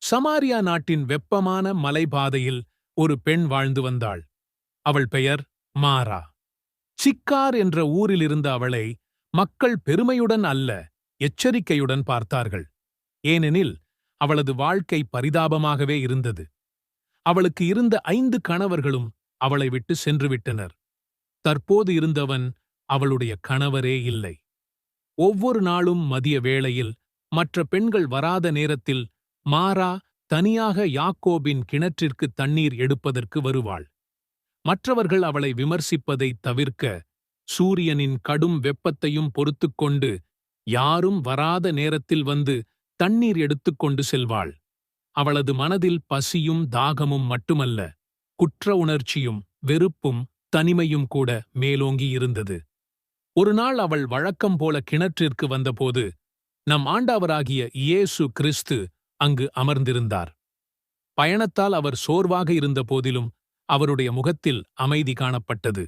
சமாரியா நாட்டின் வெப்பமான மலைபாதையில் ஒரு பெண் வாழ்ந்து வந்தாள். அவள் பெயர் மாரா. சிக்கார் என்ற ஊரில் இருந்த அவளை மக்கள் பெருமையுடன் அல்ல, எச்சரிக்கையுடன் பார்த்தார்கள். ஏனெனில் அவளது வாழ்க்கை பரிதாபமாகவே இருந்தது. அவளுக்கு இருந்த 5 கணவர்களும் அவளை விட்டு சென்றுவிட்டனர். தற்போது இருந்தவன் அவளுடைய கணவரே இல்லை. ஒவ்வொரு நாளும் மதிய வேளையில் மற்ற பெண்கள் வராத நேரத்தில் மாரா தனியாக யாக்கோபின் கிணற்றிற்கு தண்ணீர் எடுப்பதற்கு வருவாள். மற்றவர்கள் அவளை விமர்சிப்பதைத் தவிர்க்க சூரியனின் கடும் வெப்பத்தையும் பொறுத்துக்கொண்டு யாரும் வராத நேரத்தில் வந்து தண்ணீர் எடுத்துக்கொண்டு செல்வாள். அவளது மனதில் பசியும் தாகமும் மட்டுமல்ல, குற்ற உணர்ச்சியும் வெறுப்பும் தனிமையும் கூட மேலோங்கி இருந்தது. ஒருநாள் அவள் வழக்கம் போல கிணற்றிற்கு வந்தபோது நம் ஆண்டவராகிய இயேசு கிறிஸ்து அங்கு அமர்ந்திருந்தார். பயணத்தால் அவர் சோர்வாக இருந்த போதிலும் அவருடைய முகத்தில் அமைதி காணப்பட்டது.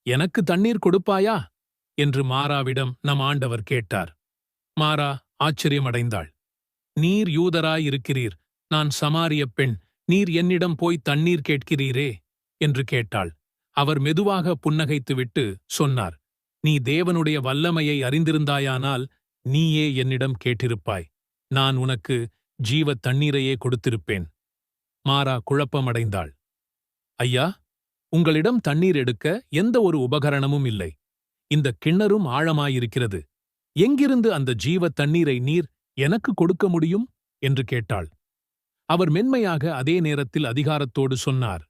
எனக்கு தண்ணீர் கொடுப்பாயா என்று மாராவிடம் நம் ஆண்டவர் கேட்டார். மாரா ஆச்சரியமடைந்தாள். நீர் யூதராயிருக்கிறீர், நான் சமாரிய பெண், நீர் என்னிடம் போய் தண்ணீர் கேட்கிறீரே என்று கேட்டாள். அவர் மெதுவாக புன்னகைத்துவிட்டு சொன்னார், நீ தேவனுடைய வல்லமையை அறிந்திருந்தாயானால் நீயே என்னிடம் கேட்டிருப்பாய். நான் உனக்கு ஜீவ தண்ணீரையே கொடுத்திருப்பேன். மாரா குழப்பமடைந்தாள். ஐயா, உங்களிடம் தண்ணீர் எடுக்க எந்த ஒரு உபகரணமும் இல்லை. இந்த கிண்ணறும் ஆழமாயிருக்கிறது. எங்கிருந்து அந்த ஜீவ தண்ணீரை நீர் எனக்கு கொடுக்க முடியும் என்று கேட்டாள். அவர் மென்மையாக அதே நேரத்தில் அதிகாரத்தோடு சொன்னார்,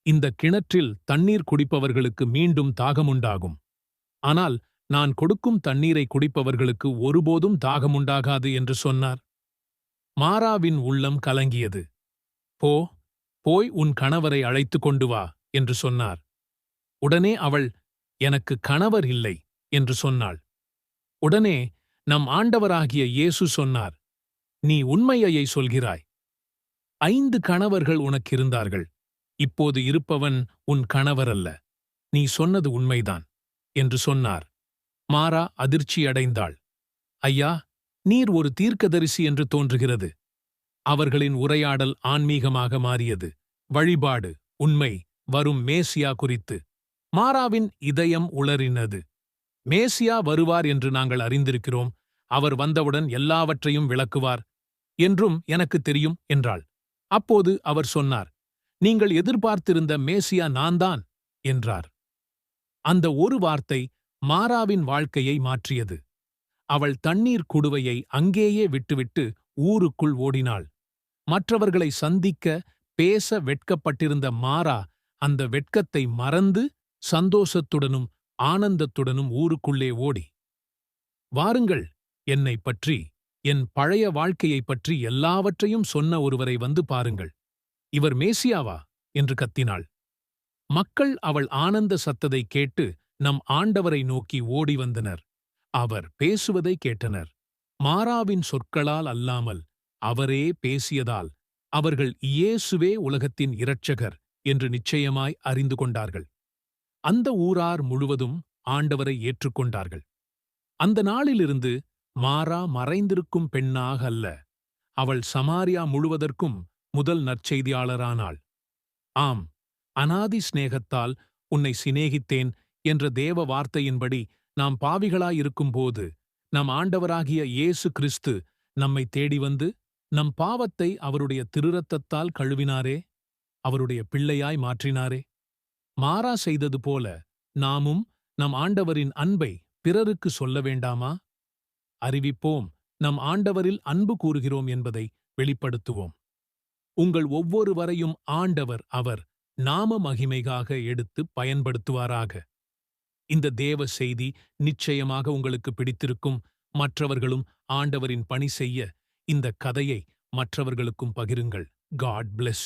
இந்த கிணற்றில் தண்ணீர் குடிப்பவர்களுக்கு மீண்டும் தாகமுண்டாகும். ஆனால் நான் கொடுக்கும் தண்ணீரை குடிப்பவர்களுக்கு ஒருபோதும் தாகமுண்டாகாது என்று சொன்னார். மாராவின் உள்ளம் கலங்கியது. போய் உன் கணவரை அழைத்து கொண்டு வா என்று சொன்னார். உடனே அவள், எனக்கு கணவர் இல்லை என்று சொன்னாள். உடனே நம் ஆண்டவராகிய இயேசு சொன்னார், நீ உண்மையை சொல்கிறாய். 5 கணவர்கள் உனக்கிருந்தார்கள். இப்போது இருப்பவன் உன் கணவரல்ல. நீ சொன்னது உண்மைதான் என்று சொன்னார். மாரா அதிர்ச்சியடைந்தாள். ஐயா, நீர் ஒரு தீர்க்கதரிசி என்று தோன்றுகிறது. அவர்களின் உரையாடல் ஆன்மீகமாக மாறியது. வழிபாடு, உண்மை, வரும் மேசியா குறித்து. மாராவின் இதயம் உளறினது. மேசியா வருவார் என்று நாங்கள் அறிந்திருக்கிறோம். அவர் வந்தவுடன் எல்லாவற்றையும் விளக்குவார் என்றும் எனக்கு தெரியும் என்றாள். அப்போது அவர் சொன்னார், நீங்கள் எதிர்பார்த்திருந்த மேசியா நான்தான் என்றார். அந்த ஒரு வார்த்தை மாராவின் வாழ்க்கையை மாற்றியது. அவள் தண்ணீர் குடுவையை அங்கேயே விட்டுவிட்டு ஊருக்குள் ஓடினாள். மற்றவர்களை சந்திக்க பேச வெட்கப்பட்டிருந்த மாரா அந்த வெட்கத்தை மறந்து சந்தோஷத்துடனும் ஆனந்தத்துடனும் ஊருக்குள்ளே ஓடி, வாருங்கள், என்னைப் பற்றி, என் பழைய வாழ்க்கையைப் பற்றி எல்லாவற்றையும் சொன்ன ஒருவரை வந்து பாருங்கள். இவர் மேசியாவா என்று கத்தினாள். மக்கள் அவள் ஆனந்த சத்தத்தை கேட்டு நம் ஆண்டவரை நோக்கி ஓடி வந்தனர். அவர் பேசுவதை கேட்டனர். மாராவின் சொற்களால் அல்லாமல் அவரே பேசியதால் அவர்கள் இயேசுவே உலகத்தின் இரட்சகர் என்று நிச்சயமாய் அறிந்து கொண்டார்கள். அந்த ஊரார் முழுவதும் ஆண்டவரை ஏற்றுக்கொண்டார்கள். அந்த நாளிலிருந்து மாரா மறைந்திருக்கும் பெண்ணாக அல்ல, அவள் சமாரியா முழுவதற்கும் முதல் நற்செய்தியாளரானாள். ஆம், அநாதி சிநேகத்தால் உன்னை சிநேகித்தேன் என்ற தேவ வார்த்தையின்படி நாம் பாவிகளாயிருக்கும்போது நம் ஆண்டவராகிய இயேசு கிறிஸ்து நம்மை தேடி வந்து நம் பாவத்தை அவருடைய திருரத்தத்தால் கழுவினாரே, அவருடைய பிள்ளையாய் மாற்றினாரே. மாரா செய்தது போல நாமும் நம் ஆண்டவரின் அன்பை பிறருக்கு சொல்ல வேண்டாமா? அறிவிப்போம், நம் ஆண்டவரில் அன்பு கூறுகிறோம் என்பதை வெளிப்படுத்துவோம். உங்கள் ஒவ்வொருவரையும் ஆண்டவர் அவர் நாம மகிமைக்காக எடுத்து பயன்படுத்துவாராக. இந்த தேவ செய்தி நிச்சயமாக உங்களுக்கு பிடித்திருக்கும். மற்றவர்களும் ஆண்டவரின் பணி செய்ய இந்த கதையை மற்றவர்களுக்கும் பகிருங்கள். God bless you.